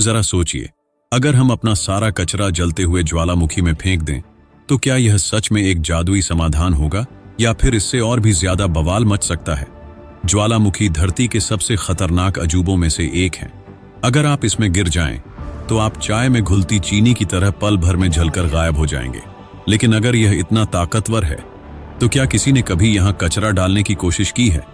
जरा सोचिए, अगर हम अपना सारा कचरा जलते हुए ज्वालामुखी में फेंक दें तो क्या यह सच में एक जादुई समाधान होगा या फिर इससे और भी ज्यादा बवाल मच सकता है। ज्वालामुखी धरती के सबसे खतरनाक अजूबों में से एक है। अगर आप इसमें गिर जाएं तो आप चाय में घुलती चीनी की तरह पल भर में जलकर गायब हो जाएंगे। लेकिन अगर यह इतना ताकतवर है तो क्या किसी ने कभी यहां कचरा डालने की कोशिश की है।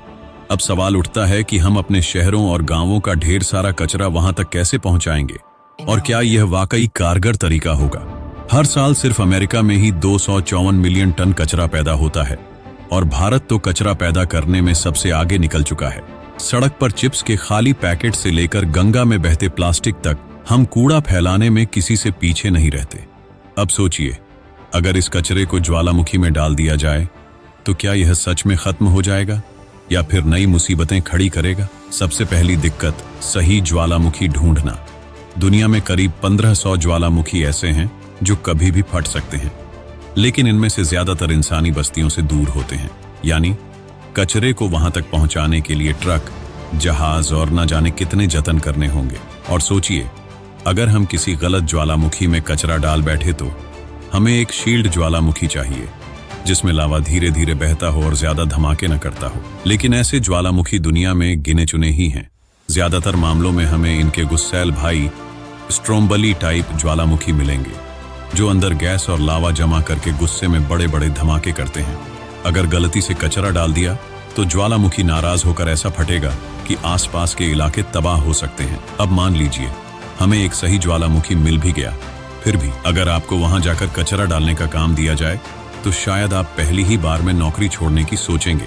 अब सवाल उठता है कि हम अपने शहरों और गांवों का ढेर सारा कचरा वहां तक कैसे पहुंचाएंगे और क्या यह वाकई कारगर तरीका होगा। हर साल सिर्फ अमेरिका में ही 254 मिलियन टन कचरा पैदा होता है और भारत तो कचरा पैदा करने में सबसे आगे निकल चुका है। सड़क पर चिप्स के खाली पैकेट से लेकर गंगा में बहते प्लास्टिक तक हम कूड़ा फैलाने में किसी से पीछे नहीं रहते। अब सोचिए, अगर इस कचरे को ज्वालामुखी में डाल दिया जाए तो क्या यह सच में खत्म हो जाएगा या फिर नई मुसीबतें खड़ी करेगा। सबसे पहली दिक्कत, सही ज्वालामुखी ढूंढना। दुनिया में करीब 1500 ज्वालामुखी ऐसे हैं जो कभी भी फट सकते हैं, लेकिन इनमें से ज्यादातर इंसानी बस्तियों से दूर होते हैं। यानी कचरे को वहां तक पहुंचाने के लिए ट्रक, जहाज और न जाने कितने जतन करने होंगे। और सोचिए, अगर हम किसी गलत ज्वालामुखी में कचरा डाल बैठे तो हमें एक शील्ड ज्वालामुखी चाहिए जिसमें लावा धीरे धीरे बहता हो और ज्यादा धमाके न करता हो। लेकिन ऐसे ज्वालामुखी दुनिया में गिने चुने ही हैं। ज्यादातर मामलों में हमें इनके गुस्सैल भाई स्ट्रोम्बली टाइप ज्वालामुखी मिलेंगे जो अंदर गैस और लावा जमा करके गुस्से में बड़े बड़े धमाके करते हैं। अगर गलती से कचरा डाल दिया तो ज्वालामुखी नाराज होकर ऐसा फटेगा कि आसपास के इलाके तबाह हो सकते हैं। अब मान लीजिए हमें एक सही ज्वालामुखी मिल भी गया, फिर भी अगर आपको वहां जाकर कचरा डालने का काम दिया जाए तो शायद आप पहली ही बार में नौकरी छोड़ने की सोचेंगे,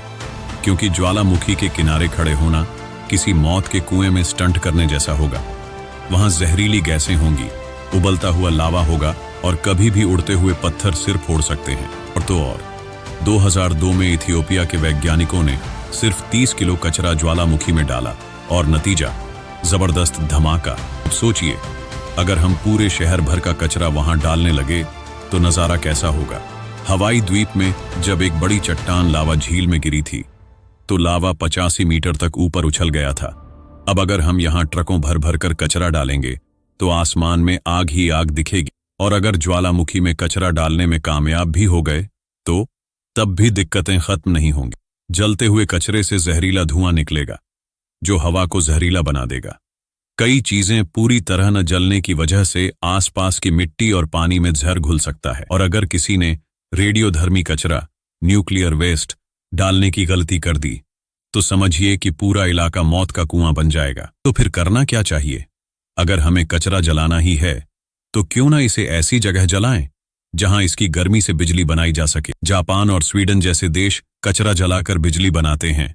क्योंकि ज्वालामुखी के किनारे खड़े होना किसी मौत के कुएं में स्टंट करने जैसा होगा। वहां जहरीली गैसें होंगी, उबलता हुआ लावा होगा और कभी भी उड़ते हुए पत्थर सिर फोड़ सकते हैं। और तो और 2002 में इथियोपिया के वैज्ञानिकों ने सिर्फ 30 किलो कचरा ज्वालामुखी में डाला और नतीजा जबरदस्त धमाका। अब सोचिए, अगर हम पूरे शहर भर का कचरा वहां डालने लगे तो नजारा कैसा होगा। हवाई द्वीप में जब एक बड़ी चट्टान लावा झील में गिरी थी तो लावा 85 मीटर तक ऊपर उछल गया था। अब अगर हम यहां ट्रकों भर भर कर कचरा डालेंगे तो आसमान में आग ही आग दिखेगी। और अगर ज्वालामुखी में कचरा डालने में कामयाब भी हो गए तो तब भी दिक्कतें खत्म नहीं होंगी। जलते हुए कचरे से जहरीला धुआं निकलेगा जो हवा को जहरीला बना देगा। कई चीजें पूरी तरह न जलने की वजह से आसपास की मिट्टी और पानी में जहर घुल सकता है। और अगर किसी ने रेडियोधर्मी कचरा, न्यूक्लियर वेस्ट डालने की गलती कर दी तो समझिए कि पूरा इलाका मौत का कुआं बन जाएगा। तो फिर करना क्या चाहिए। अगर हमें कचरा जलाना ही है तो क्यों ना इसे ऐसी जगह जलाएं जहां इसकी गर्मी से बिजली बनाई जा सके। जापान और स्वीडन जैसे देश कचरा जलाकर बिजली बनाते हैं,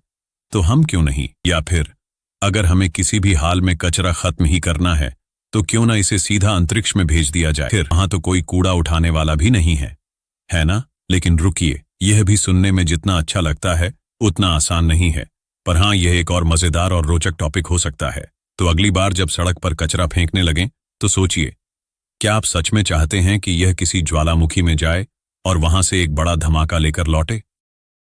तो हम क्यों नहीं। या फिर अगर हमें किसी भी हाल में कचरा खत्म ही करना है तो क्यों ना इसे सीधा अंतरिक्ष में भेज दिया जाए। फिर वहां तो कोई कूड़ा उठाने वाला भी नहीं है ना। लेकिन रुकिए, यह भी सुनने में जितना अच्छा लगता है उतना आसान नहीं है। पर हाँ, यह एक और मजेदार और रोचक टॉपिक हो सकता है। तो अगली बार जब सड़क पर कचरा फेंकने लगें तो सोचिए, क्या आप सच में चाहते हैं कि यह किसी ज्वालामुखी में जाए और वहां से एक बड़ा धमाका लेकर लौटे।